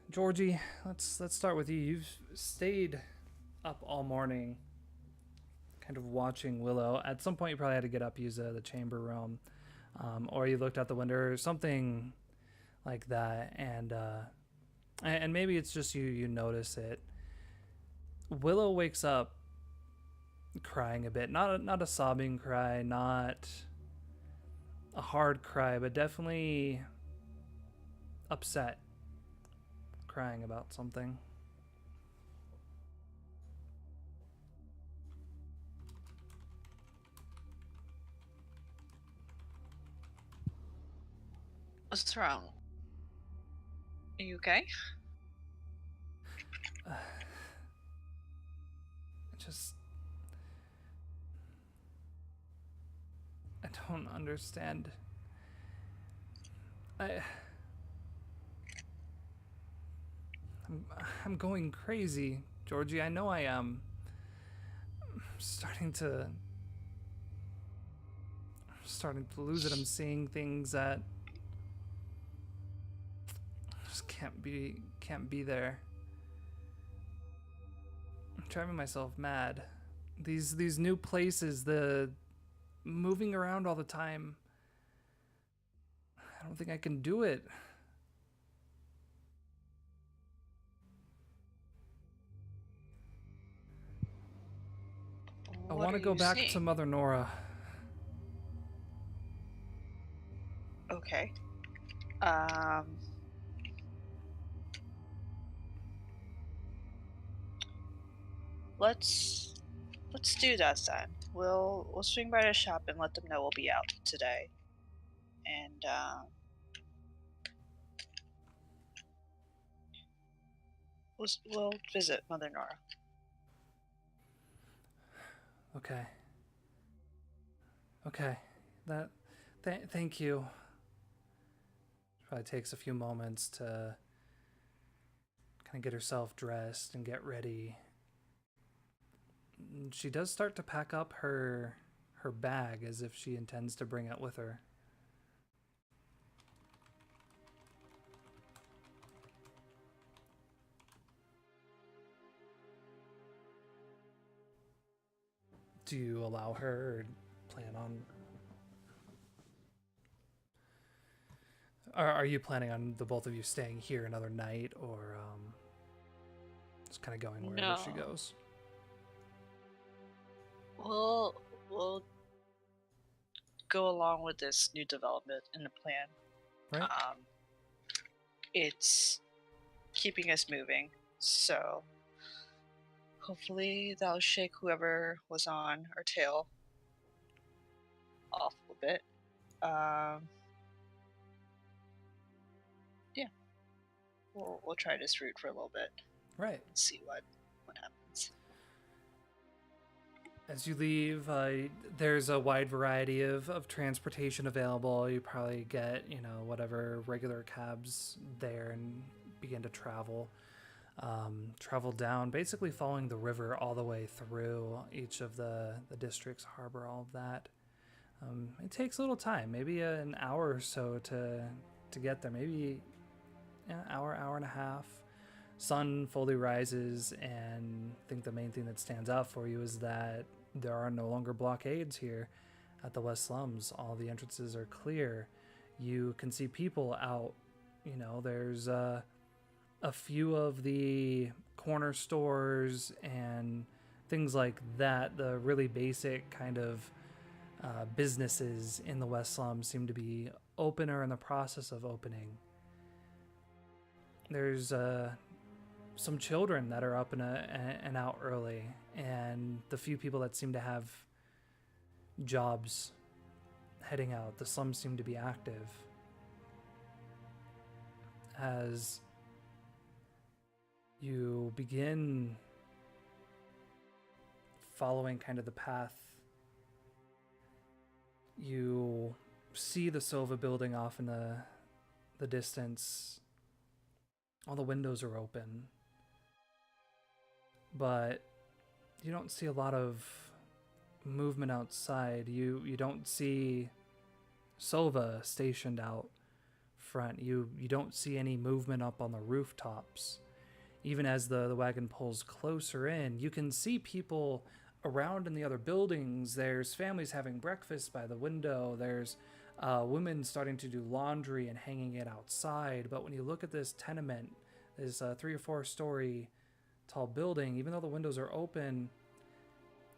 Georgie, let's start with you. You've stayed up all morning, kind of watching Willow. At some point, you probably had to get up, use the chamber room, or you looked out the window, or something like that, and maybe it's just you notice it. Willow wakes up crying a bit, not a sobbing cry, not a hard cry, but definitely upset, crying about something. What's wrong? Are you okay? Just I don't understand. I I'm, I'm going crazy, Georgie. I know I am. I'm starting to lose it. I'm seeing things that just can't be there. I'm driving myself mad. These new places, the moving around all the time. I don't think I can do it. I What want are to go you back to seeing? Mother Nora. Okay. Um, let's do that then. We'll swing by the shop and let them know we'll be out today, and we'll visit Mother Nora. Okay. Okay. That. Thank you. Probably takes a few moments to kind of get herself dressed and get ready. She does start to pack up her bag as if she intends to bring it with her. Do you allow her or plan on are you planning on the both of you staying here another night or just kind of going wherever she No, goes? we'll go along with this new development in the plan. Right? Um, it's keeping us moving, so hopefully that'll shake whoever was on our tail off a little bit. Yeah, we'll try this route for a little bit Right. and see what happens. As you leave, there's a wide variety of transportation available. You probably get, whatever regular cabs there and begin to travel. Travel down, basically following the river all the way through each of the districts, harbor, all of that. It takes a little time, maybe an hour or so to get there, maybe an hour and a half. Sun fully rises, and I think the main thing that stands out for you is that there are no longer blockades here at the West Slums. All the entrances are clear. You can see people out. There's a few of the corner stores and things like that. The really basic kind of businesses in the West Slum seem to be open or in the process of opening. There's some children that are up and out early, and the few people that seem to have jobs heading out. The slums seem to be active. As you begin following kind of the path, you see the Sova building off in the distance. All the windows are open, but you don't see a lot of movement outside. You don't see Sova stationed out front. You don't see any movement up on the rooftops. Even as the wagon pulls closer in, you can see people around in the other buildings. There's families having breakfast by the window. There's women starting to do laundry and hanging it outside. But when you look at this tenement, this 3 or 4 story tall building, even though the windows are open,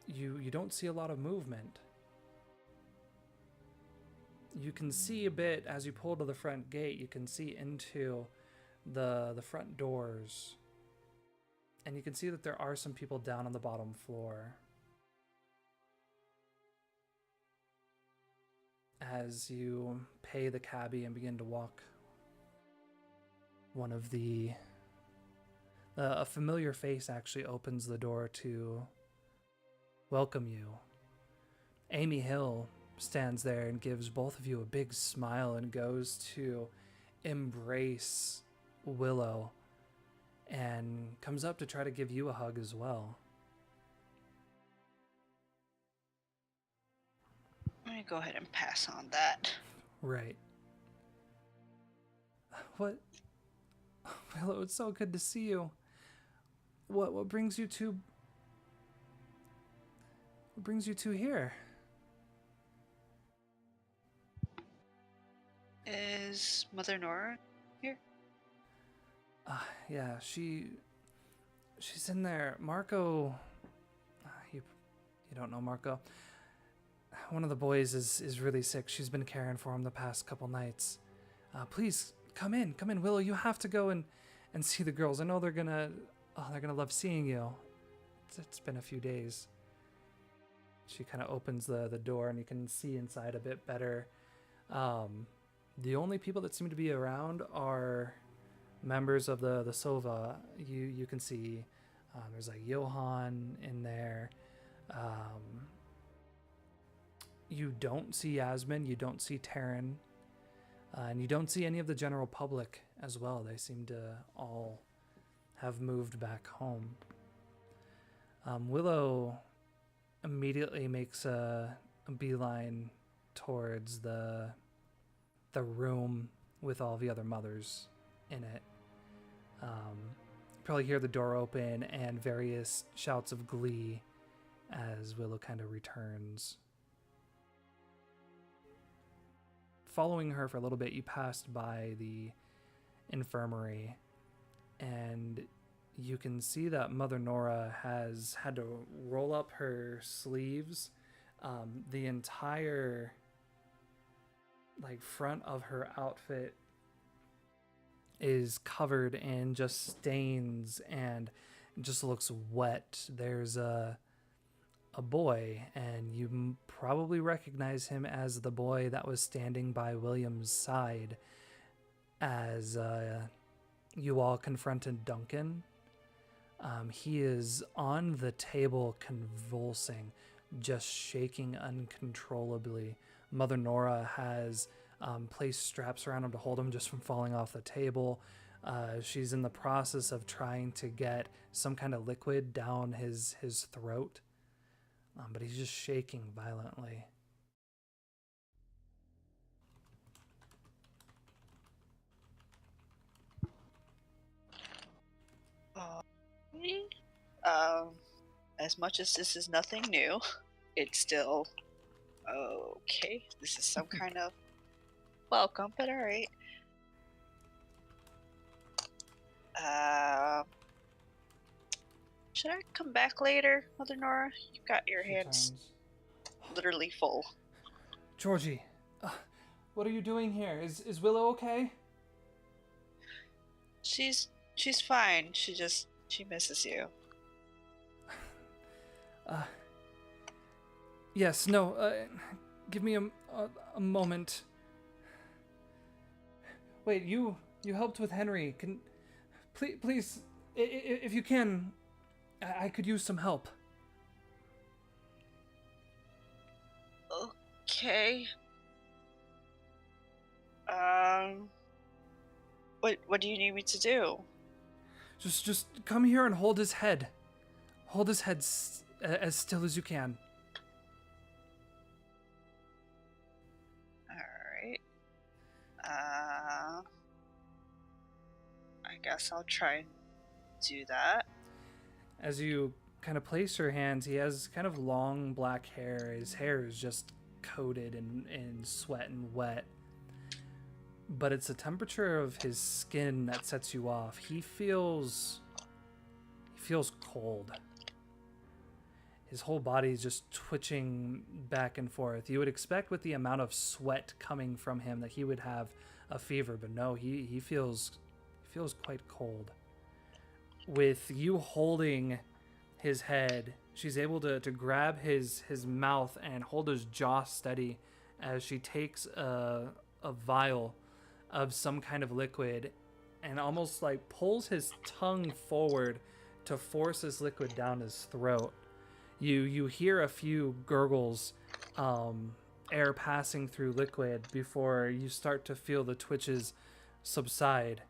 you don't see a lot of movement. You can see a bit as you pull to the front gate. You can see into the front doors. And you can see that there are some people down on the bottom floor. As you pay the cabbie and begin to walk, one of a familiar face actually opens the door to welcome you. Amy Hill stands there and gives both of you a big smile and goes to embrace Willow and comes up to try to give you a hug as well. Let me go ahead and pass on that. Right. What? Willow, it's so good to see you. What brings you to... What brings you two here? Is Mother Nora here? Yeah, she's in there. Marco, you don't know Marco. One of the boys is really sick. She's been caring for him the past couple nights. Please come in, Willow. You have to go and see the girls. I know they're gonna love seeing you. It's been a few days. She kind of opens the door and you can see inside a bit better. The only people that seem to be around are members of the Sova. You can see there's like Johan in there. You don't see Yasmin, you don't see Taryn, and you don't see any of the general public as well. They seem to all have moved back home. Willow immediately makes a beeline towards the room with all the other mothers in it. Probably hear the door open and various shouts of glee as Willow kind of returns. Following her for a little bit, you passed by the infirmary, and you can see that Mother Nora has had to roll up her sleeves. The entire front of her outfit is covered in just stains and just looks wet. There's a boy, and you probably recognize him as the boy that was standing by William's side as you all confronted Duncan. He is on the table convulsing, just shaking uncontrollably. Mother Nora has placed straps around him to hold him just from falling off the table. She's in the process of trying to get some kind of liquid down his throat. But he's just shaking violently. As much as this is nothing new, it's still okay. This is some kind of welcome, but alright. Should I come back later, Mother Nora? You've got your hands literally full. Georgie, what are you doing here? Is Willow okay? She's fine. She misses you. Yes, no, give me a moment. Wait, you helped with Henry. Please, if you can, I could use some help. Okay. What do you need me to do? Just come here and hold his head. Hold his head as still as you can. Alright. I guess I'll try and do that. As you kind of place your hands, he has kind of long black hair. His hair is just coated in sweat and wet. But it's the temperature of his skin that sets you off. He feels cold. His whole body is just twitching back and forth. You would expect with the amount of sweat coming from him that he would have a fever, but no, he feels quite cold. With you holding his head, she's able to grab his mouth and hold his jaw steady as she takes a vial of some kind of liquid and almost like pulls his tongue forward to force this liquid down his throat. You hear a few gurgles, air passing through liquid before you start to feel the twitches subside,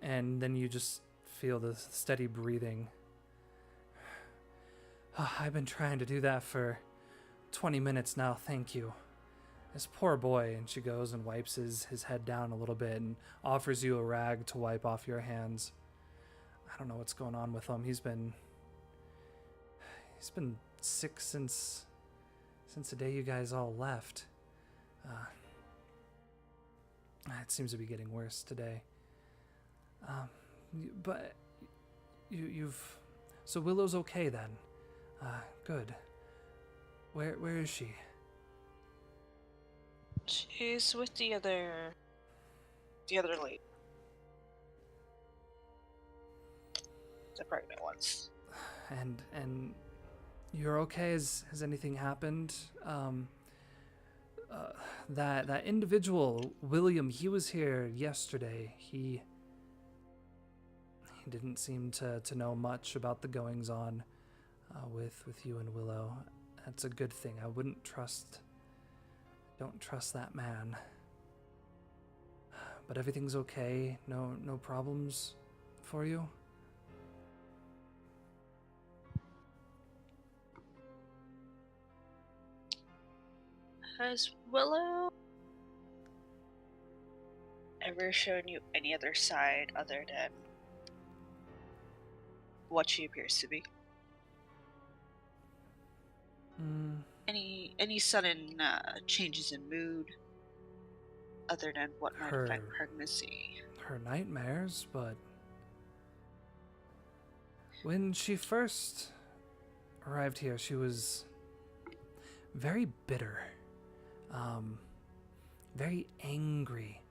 and then you just feel the steady breathing. I've been trying to do that for 20 minutes now, thank you. This poor boy. And she goes and wipes his head down a little bit and offers you a rag to wipe off your hands. I don't know what's going on with him. He's been sick since the day you guys all left. It seems to be getting worse today. But you've so Willow's okay then. Good. Where is she? She's with the other lady. The pregnant ones. And you're okay? Has anything happened? That individual, William, he was here yesterday. He didn't seem to know much about the goings on with you and Willow. That's a good thing. I don't trust that man. But everything's okay? No problems for you? Has Willow ever shown you any other side other than what she appears to be? Any sudden changes in mood other than what might affect pregnancy? Her nightmares, but when she first arrived here, she was very bitter, very angry.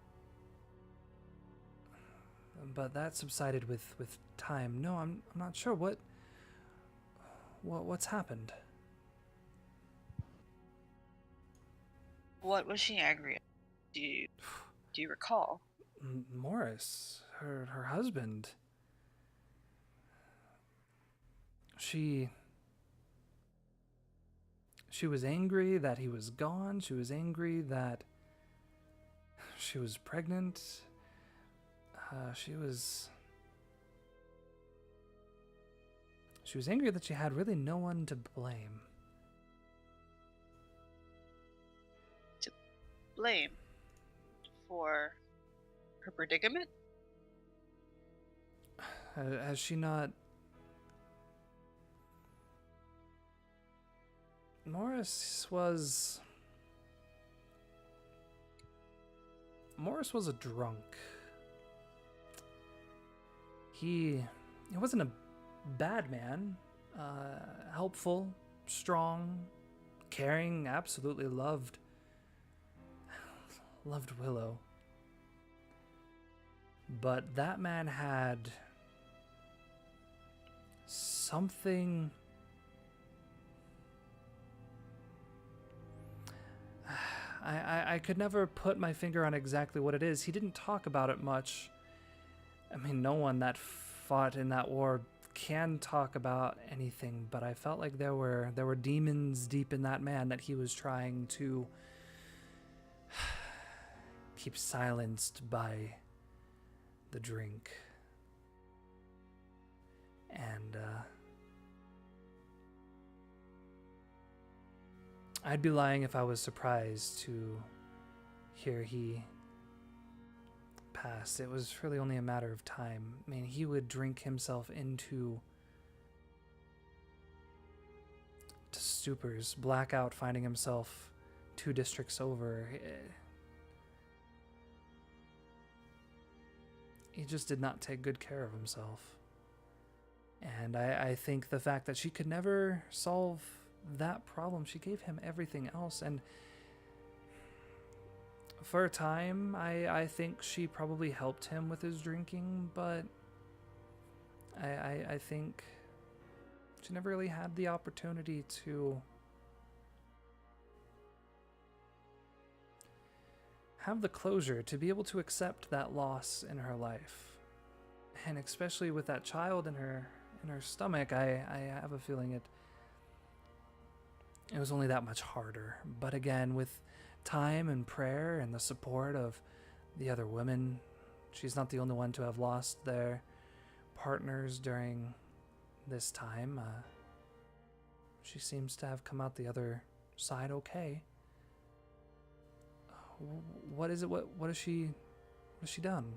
But that subsided with time. No, I'm not sure what's happened. What was she angry at? Do you recall? Morris, her husband. She was angry that he was gone. She was angry that she was pregnant. She was angry that she had really no one to blame. To blame for her predicament? Has she not... Morris was a drunk. He wasn't a bad man. Helpful, strong, caring, absolutely loved Willow. But that man had something... I could never put my finger on exactly what it is. He didn't talk about it much. I mean, no one that fought in that war can talk about anything, but I felt like there were demons deep in that man that he was trying to keep silenced by the drink. And I'd be lying if I was surprised to hear he passed, it was really only a matter of time. I mean, he would drink himself into stupors, blackout, finding himself 2 districts over. He just did not take good care of himself. And I think the fact that she could never solve that problem, she gave him everything else. And for a time, I think she probably helped him with his drinking, but I think she never really had the opportunity to have the closure to be able to accept that loss in her life. And especially with that child in her stomach, I have a feeling it was only that much harder. But again, with time and prayer and the support of the other women, she's not the only one to have lost their partners during this time. She seems to have come out the other side okay. What is it? What has she done?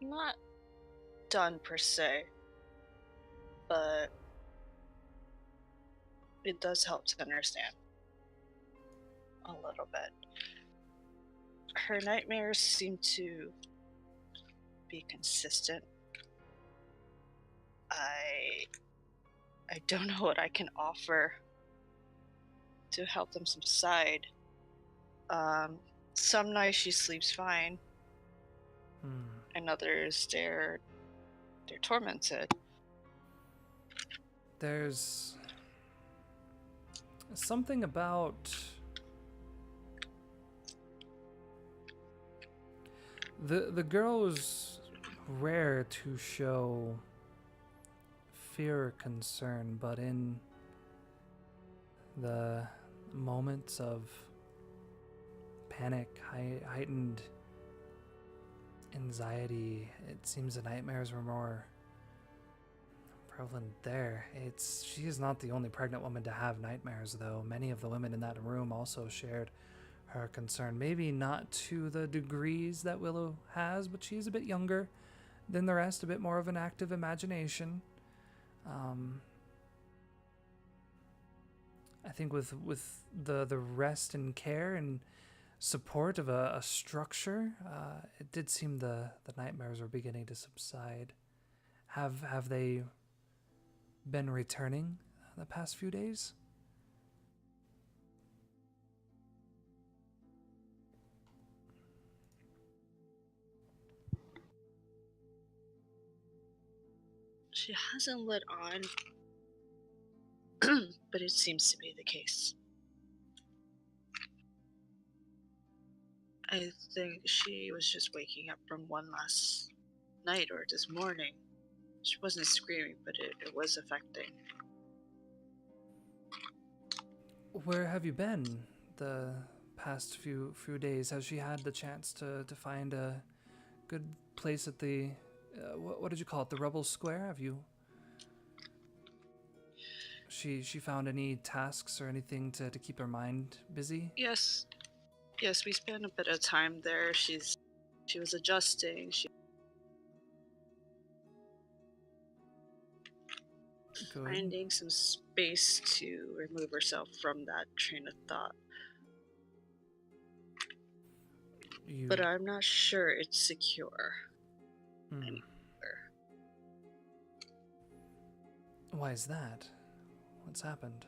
Not done per se, but it does help to understand a little bit. Her nightmares seem to be consistent. I don't know what I can offer to help them subside. Some nights she sleeps fine, and others they're tormented. There's something about the girl was rare to show fear or concern, but in the moments of panic, heightened anxiety, it seems the nightmares were more prevalent there. She is not the only pregnant woman to have nightmares, though. Many of the women in that room also shared her concern. Maybe not to the degrees that Willow has, but she's a bit younger than the rest, a bit more of an active imagination. I think with the rest and care and support of a structure, it did seem the nightmares were beginning to subside. Have they been returning the past few days? She hasn't let on, but it seems to be the case. I think she was just waking up from one last night or this morning. She wasn't screaming, but it was affecting. Where have you been the past few days? Has she had the chance to find a good place at the what did you call it? The Rebel Square? Have you? She found any tasks or anything to keep her mind busy? Yes, we spent a bit of time there. She was adjusting. Good. Finding some space to remove herself from that train of thought. But I'm not sure it's secure anymore. Why is that? What's happened?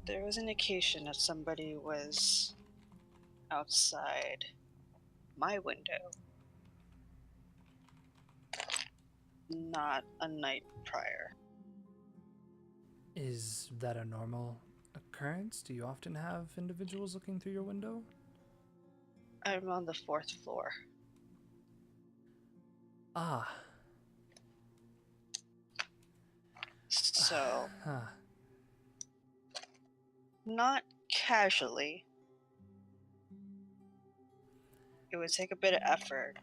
There was an indication that somebody was outside my window not a night prior. Is that a normal occurrence? Do you often have individuals looking through your window? I'm on the 4th floor. Ah. So, not casually. it would take a bit of effort,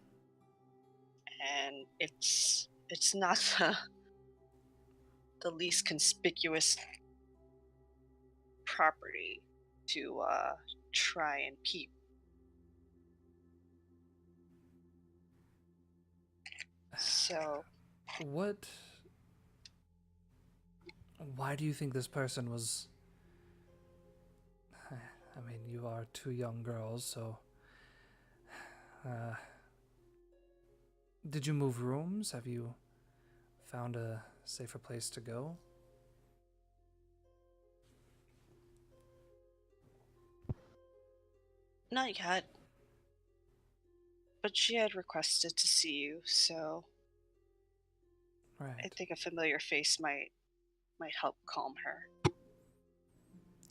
and it's not the least conspicuous property to try and peep. So What? Why do you think this person was? I mean, you are two young girls, so. Did you move rooms? Have you found a safer place to go? not yet, but she had requested to see you, so I Right. think a familiar face might help calm her.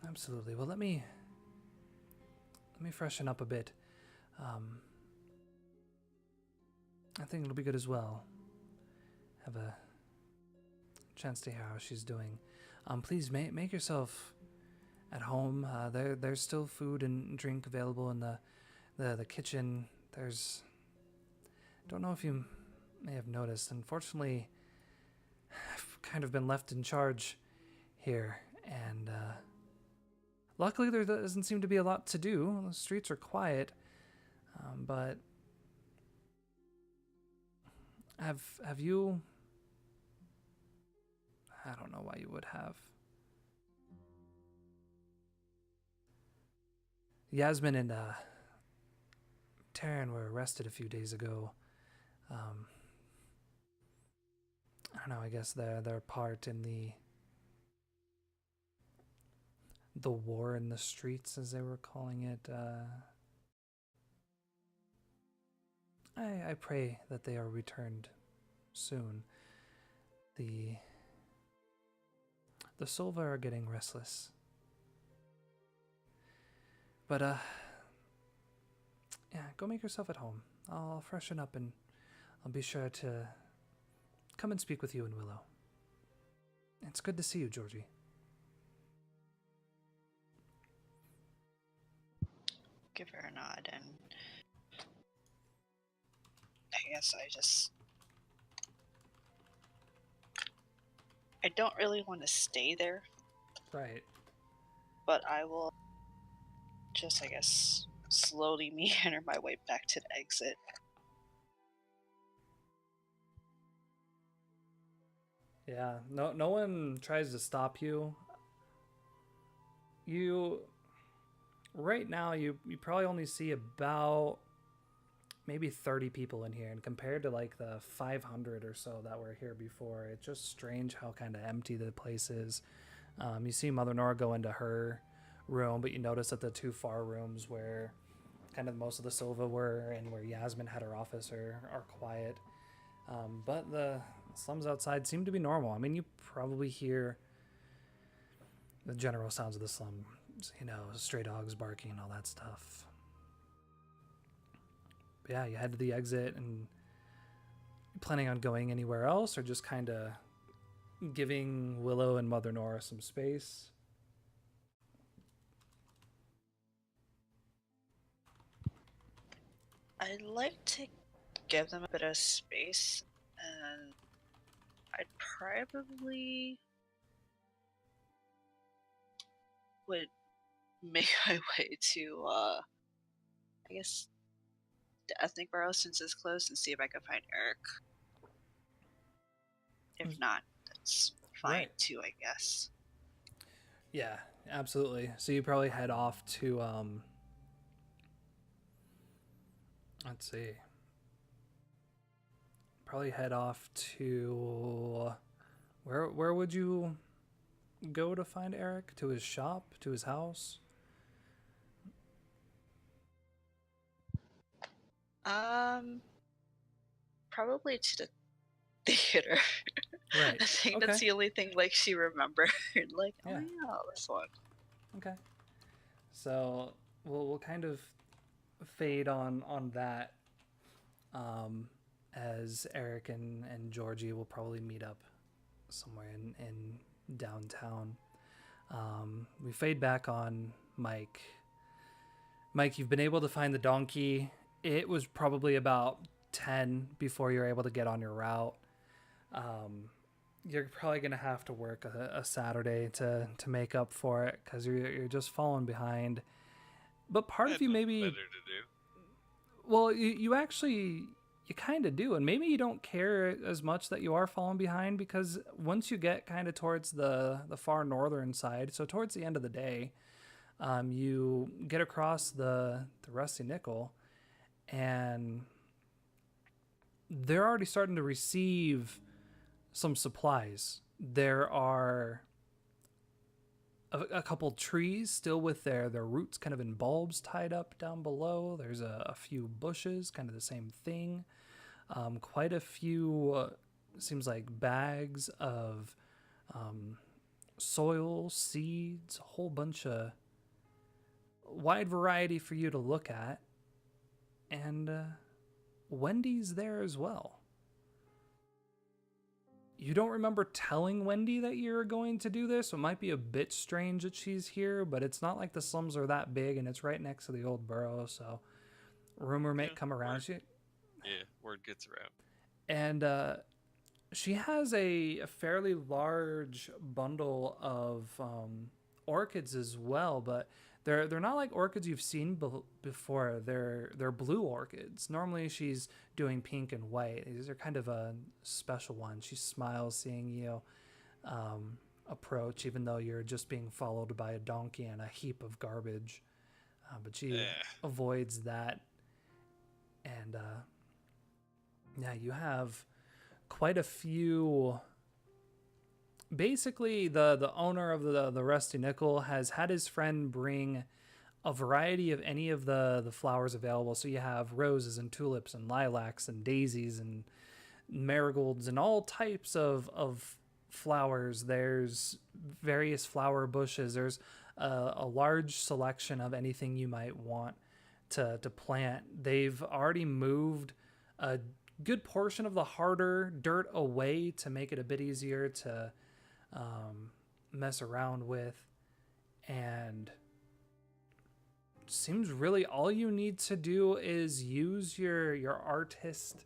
Absolutely. Well, let me freshen up a bit. I think it'll be good as well. Have a chance to hear how she's doing. Please make yourself at home. There's still food and drink available in the kitchen. There's, don't know if you may have noticed. Unfortunately, I've kind of been left in charge here, and luckily there doesn't seem to be a lot to do. The streets are quiet, but have you? I don't know why you would have. Yasmin and Taryn were arrested a few days ago. I don't know. I guess their part in the war in the streets, as they were calling it. I pray that they are returned soon. The Silva are getting restless. But yeah, go make yourself at home. I'll freshen up and I'll be sure to come and speak with you and Willow. It's good to see you, Georgie. Give her a nod, and I guess I don't really want to stay there, Right. but I will just, I guess, slowly meander my way back to the exit. Yeah, no one tries to stop you. Right now you probably only see about maybe 30 people in here, and compared to like the 500 or so that were here before, it's just strange how kind of empty the place is. You see Mother Nora go into her room, but you notice that the two far rooms where kind of most of the Silva were and where Yasmin had her office are quiet. But the slums outside seem to be normal. I mean, you probably hear the general sounds of the slum, stray dogs barking and all that stuff. But yeah, you head to the exit, and you planning on going anywhere else, or just kind of giving Willow and Mother Nora some space? I'd like to give them a bit of space, and I'd probably would make my way to, I guess, the ethnic borough since it's closed, and see if I can find Eric. If not, that's fine Right. too, I guess. Yeah, absolutely. So you probably head off to let's see. Probably head off to where would you go to find Eric? To his shop? To his house? Probably to the theater. Right. I think Okay. that's the only thing like she remembered. Like, Yeah. oh yeah, this one. Okay. So we'll kind of fade on that, as Eric and Georgie will probably meet up somewhere in downtown. We fade back on Mike. Mike, you've been able to find the donkey It was probably about 10 before you're able to get on your route. You're probably going to have to work a Saturday to make up for it because you're just falling behind. But part I of had you nothing maybe, better to do. well, you actually, you kind of do. And maybe you don't care as much that you are falling behind because once you get kind of towards the far northern side, so towards the end of the day, you get across the Rusty Nickel and they're already starting to receive some supplies. There are a couple trees still with their roots kind of in bulbs tied up down below. There's a few bushes, kind of the same thing. Quite a few, seems like bags of soil, seeds, a whole bunch of wide variety for you to look at. And Wendy's there as well. You don't remember telling Wendy that you're going to do this, so it might be a bit strange that she's here, but it's not like the slums are that big and it's right next to the old borough, so rumor may come around. Word gets around. And she has a fairly large bundle of orchids as well, but they're not like orchids you've seen before. They're blue orchids. Normally she's doing pink and white. These are kind of a special one. She smiles seeing you approach, even though you're just being followed by a donkey and a heap of garbage. But she avoids that. And yeah, you have quite a few. Basically, the owner of the Rusty Nickel has had his friend bring a variety of any of the flowers available. So you have roses and tulips and lilacs and daisies and marigolds and all types of flowers. There's various flower bushes. There's a large selection of anything you might want to plant. They've already moved a good portion of the harder dirt away to make it a bit easier to mess around with, and seems really all you need to do is use your artist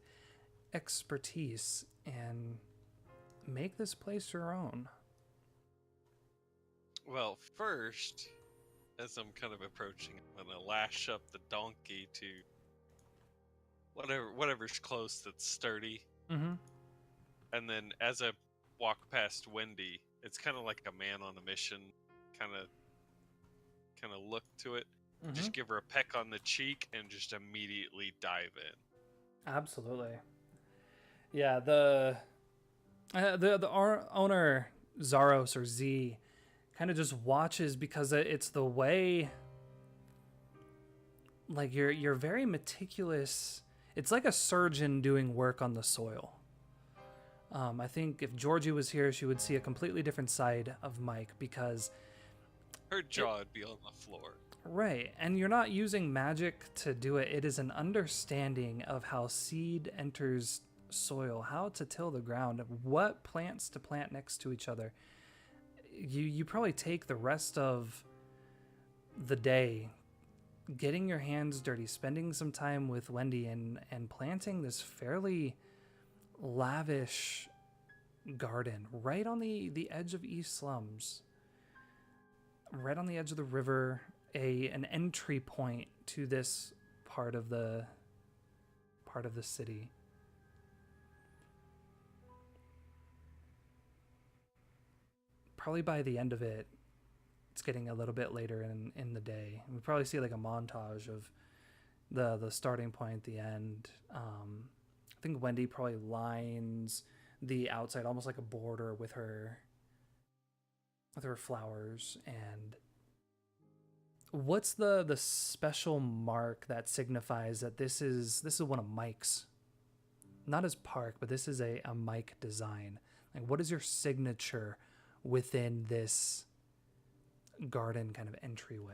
expertise and make this place your own. Well, first, as I'm kind of approaching, I'm gonna lash up the donkey to whatever's close that's sturdy. Mm-hmm. And then as I walk past Wendy, it's kind of like a man on a mission kind of look to it. Mm-hmm. Just give her a peck on the cheek and just immediately dive in. Absolutely. Yeah, the owner Zaros or Z kind of just watches because it's the way, like you're very meticulous. It's like a surgeon doing work on the soil. I think if Georgie was here, she would see a completely different side of Mike because her jaw would be on the floor. Right, and you're not using magic to do it. It is an understanding of how seed enters soil, how to till the ground, what plants to plant next to each other. You probably take the rest of the day getting your hands dirty, spending some time with Wendy and planting this fairly lavish garden right on the edge of East Slums, right on the edge of the river, an entry point to this part of the city. Probably by the end of it, it's getting a little bit later in the day. We probably see like a montage of the starting point at the end. I think Wendy probably lines the outside almost like a border with her flowers. And what's the special mark that signifies that this is one of Mike's, not his park, but this is a Mike design? Like, what is your signature within this garden kind of entryway?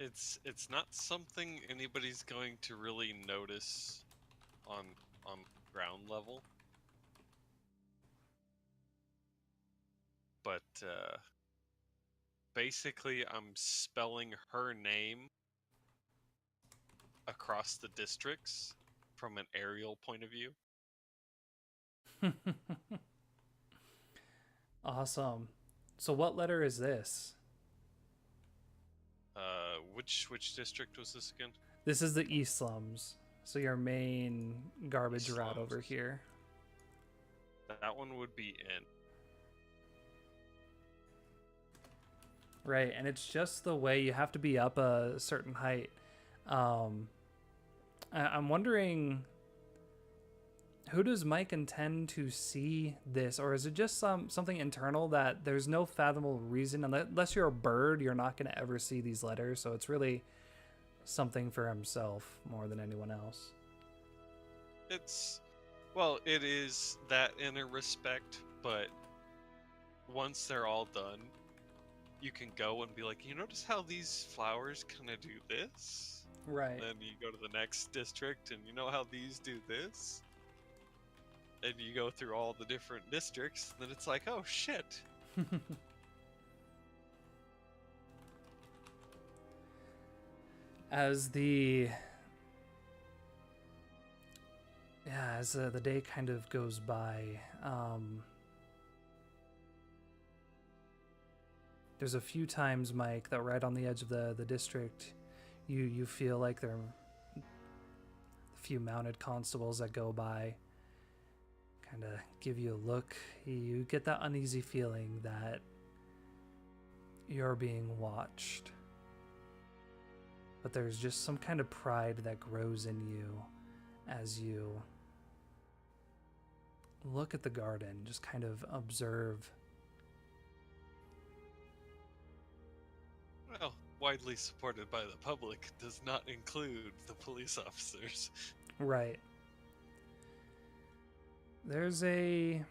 It's not something anybody's going to really notice on ground level. but basically I'm spelling her name across the districts from an aerial point of view. Awesome. So what letter is this? Which district was this again? This is the East Slums. So your main garbage East route over Slums. here. That one would be in. Right, and it's just the way you have to be up a certain height. I'm wondering, who does Mike intend to see this, or is it just something internal that there's no fathomable reason, unless you're a bird, you're not going to ever see these letters, so it's really something for himself more than anyone else. It is that in a respect, but once they're all done, you can go and be like, you notice how these flowers kind of do this? Right. And then you go to the next district, and you know how these do this? And you go through all the different districts, and then it's like, oh shit. As the day kind of goes by, there's a few times, Mike, that right on the edge of the district, you feel like there are a few mounted constables that go by, kind of give you a look. You get that uneasy feeling that you're being watched. But there's just some kind of pride that grows in you as you look at the garden, just kind of observe. Well, widely supported by the public does not include the police officers. Right. There's a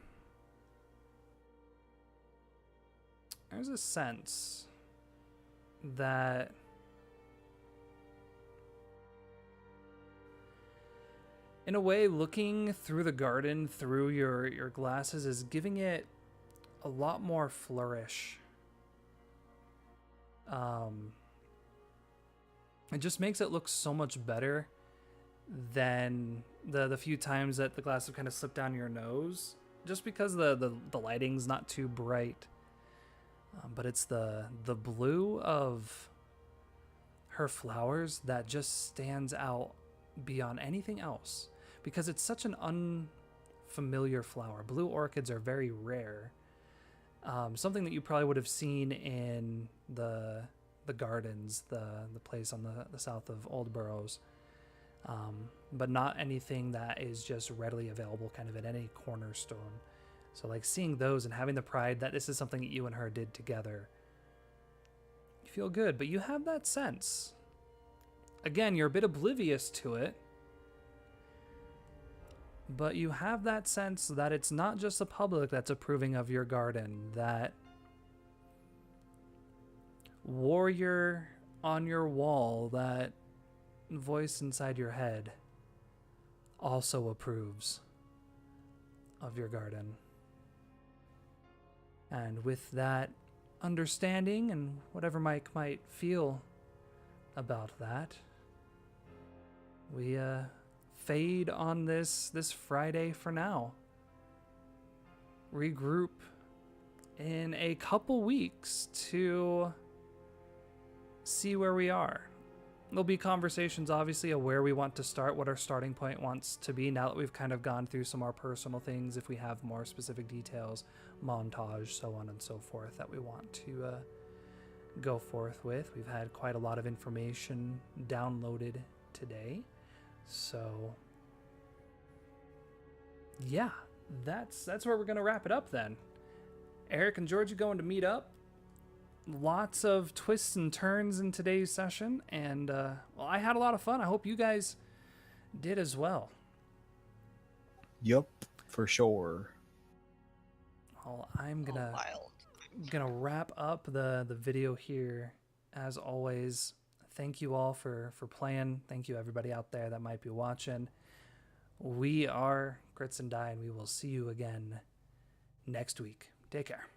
sense that in a way, looking through the garden through your glasses is giving it a lot more flourish. It just makes it look so much better than the few times that the glass have kind of slipped down your nose, just because the lighting's not too bright. But it's the blue of her flowers that just stands out beyond anything else, because it's such an unfamiliar flower. Blue orchids are very rare. Something that you probably would have seen in the gardens, the place on the south of Old Burrows, but not anything that is just readily available kind of at any cornerstone. So like seeing those and having the pride that this is something that you and her did together, you feel good, but you have that sense. Again, you're a bit oblivious to it, but you have that sense that it's not just the public that's approving of your garden, that warrior on your wall, that voice inside your head also approves of your garden. And with that understanding and whatever Mike might feel about that, we fade on this Friday for now. Regroup in a couple weeks to see where we are. There'll be conversations, obviously, of where we want to start, what our starting point wants to be now that we've kind of gone through some more personal things, if we have more specific details, montage, so on and so forth, that we want to go forth with. We've had quite a lot of information downloaded today. So, yeah, that's where we're going to wrap it up then. Eric and George are going to meet up. Lots of twists and turns in today's session, and well, I had a lot of fun. I hope you guys did as well. Yup, for sure. Well, I'm gonna Wild. wrap up the video here. As always, thank you all for playing. Thank you everybody out there that might be watching. We are CritsNDie, and we will see you again next week. Take care.